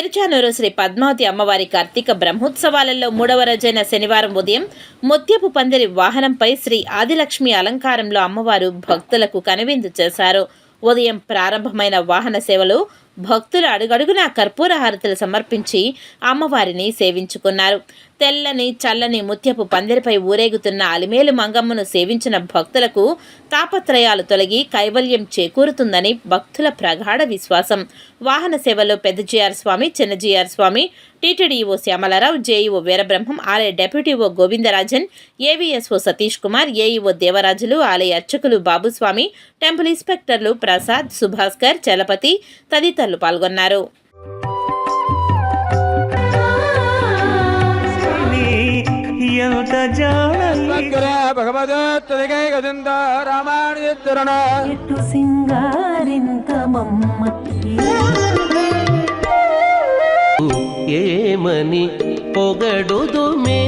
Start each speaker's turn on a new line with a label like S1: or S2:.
S1: తిరుచానూరు శ్రీ పద్మావతి అమ్మవారి కార్తీక బ్రహ్మోత్సవాలలో 3వ రోజైన శనివారం ఉదయం ముత్యపు పందిరి వాహనంపై శ్రీ ఆదిలక్ష్మి అలంకారంలో అమ్మవారు భక్తులకు కనువిందు చేశారు. ఉదయం ప్రారంభమైన వాహన సేవలు భక్తులు అడుగడుగునా కర్పూర హారతులు సమర్పించి అమ్మవారిని సేవించుకున్నారు. తెల్లని చల్లని ముత్యపు పందిరిపై ఊరేగుతున్న అలిమేలు మంగమ్మను సేవించిన భక్తులకు తాపత్రయాలు తొలగి కైవల్యం చేకూరుతుందని భక్తుల ప్రగాఢ విశ్వాసం. వాహన సేవలో పెద్ద జిఆర్ స్వామి, చిన్న జిఆర్ స్వామి, టీటీడీఓ శ్యామలారావు, జేఈఓ వీరబ్రహ్మం, ఆలయ డెప్యూటీఓ గోవిందరాజన్, ఏవీఎస్ఓ సతీష్ కుమార్, ఏఈఓ దేవరాజులు, ఆలయ అర్చకులు బాబుస్వామి, టెంపుల్ ఇన్స్పెక్టర్లు ప్రసాద్, సుభాస్కర్, చలపతి తదితరులు పాల్గొన్నారు.
S2: ఏమని పొగడుదుమే